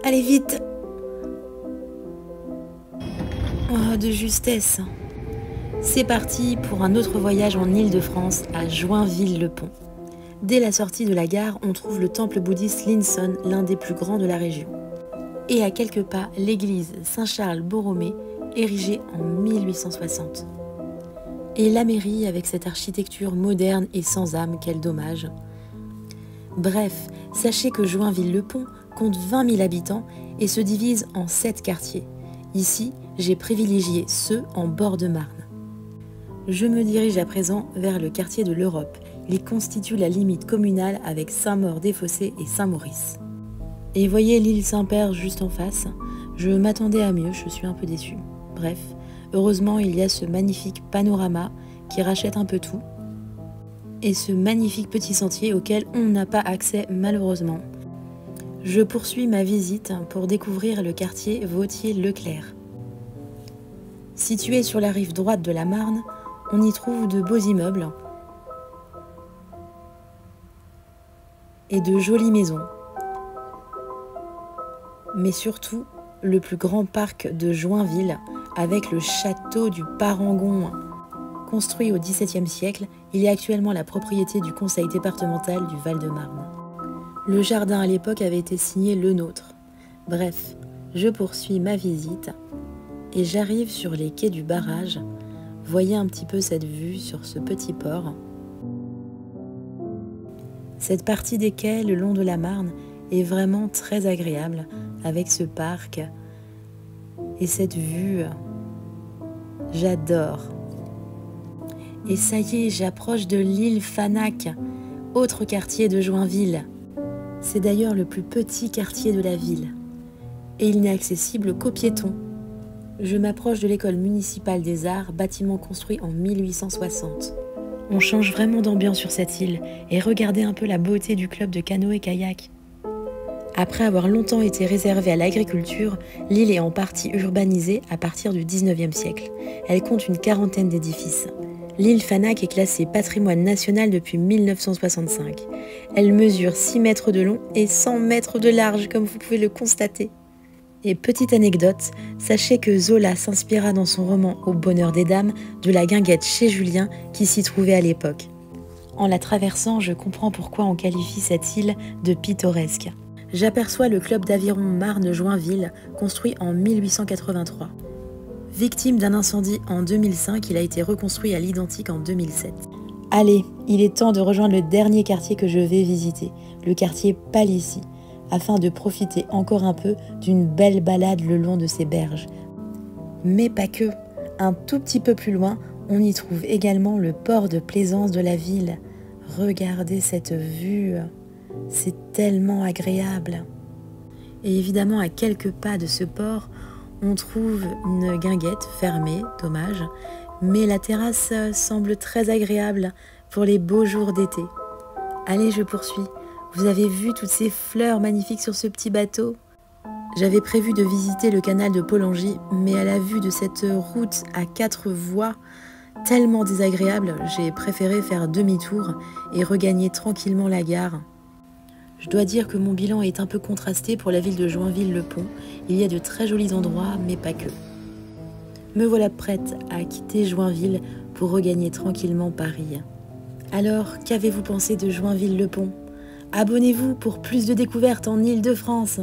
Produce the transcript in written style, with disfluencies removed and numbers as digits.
Allez vite! Oh, de justesse! C'est parti pour un autre voyage en Île-de-France, à Joinville-le-Pont. Dès la sortie de la gare, on trouve le temple bouddhiste Linson, l'un des plus grands de la région. Et à quelques pas, l'église Saint-Charles-Borromée, érigée en 1860. Et la mairie avec cette architecture moderne et sans âme, quel dommage. Bref, sachez que Joinville-le-Pont compte 20 000 habitants et se divise en 7 quartiers. Ici, j'ai privilégié ceux en bord de Marne. Je me dirige à présent vers le quartier de l'Europe. Il constitue la limite communale avec Saint-Maur-des-Fossés et Saint-Maurice. Et voyez l'île Saint-Père juste en face. Je m'attendais à mieux, je suis un peu déçue. Bref, heureusement il y a ce magnifique panorama qui rachète un peu tout. Et ce magnifique petit sentier auquel on n'a pas accès malheureusement. Je poursuis ma visite pour découvrir le quartier Vautier-Leclerc. Situé sur la rive droite de la Marne, on y trouve de beaux immeubles et de jolies maisons. Mais surtout, le plus grand parc de Joinville avec le château du Parangon. Construit au XVIIe siècle, il est actuellement la propriété du conseil départemental du Val-de-Marne. Le jardin à l'époque avait été signé Le Nôtre. Bref, je poursuis ma visite et j'arrive sur les quais du barrage. Voyez un petit peu cette vue sur ce petit port. Cette partie des quais le long de la Marne est vraiment très agréable avec ce parc et cette vue. J'adore. Et ça y est, j'approche de l'île Fanac, autre quartier de Joinville. C'est d'ailleurs le plus petit quartier de la ville. Et il n'est accessible qu'aux piétons. Je m'approche de l'école municipale des arts, bâtiment construit en 1860. On change vraiment d'ambiance sur cette île et regardez un peu la beauté du club de canoë-kayak. Après avoir longtemps été réservée à l'agriculture, l'île est en partie urbanisée à partir du 19e siècle. Elle compte une quarantaine d'édifices. L'île Fanac est classée patrimoine national depuis 1965. Elle mesure 6 mètres de long et 100 mètres de large, comme vous pouvez le constater. Et petite anecdote, sachez que Zola s'inspira dans son roman Au bonheur des dames de la guinguette chez Julien qui s'y trouvait à l'époque. En la traversant, je comprends pourquoi on qualifie cette île de pittoresque. J'aperçois le club d'aviron Marne-Joinville, construit en 1883. Victime d'un incendie en 2005, il a été reconstruit à l'identique en 2007. Allez, il est temps de rejoindre le dernier quartier que je vais visiter, le quartier Palissy, afin de profiter encore un peu d'une belle balade le long de ces berges. Mais pas que, un tout petit peu plus loin, on y trouve également le port de plaisance de la ville. Regardez cette vue, c'est tellement agréable. Et évidemment, à quelques pas de ce port, on trouve une guinguette fermée, dommage, mais la terrasse semble très agréable pour les beaux jours d'été. Allez, je poursuis. Vous avez vu toutes ces fleurs magnifiques sur ce petit bateau? J'avais prévu de visiter le canal de Pollengy, mais à la vue de cette route à 4 voies, tellement désagréable, j'ai préféré faire demi-tour et regagner tranquillement la gare. Je dois dire que mon bilan est un peu contrasté pour la ville de Joinville-le-Pont. Il y a de très jolis endroits, mais pas que. Me voilà prête à quitter Joinville pour regagner tranquillement Paris. Alors, qu'avez-vous pensé de Joinville-le-Pont? Abonnez-vous pour plus de découvertes en Île-de-France.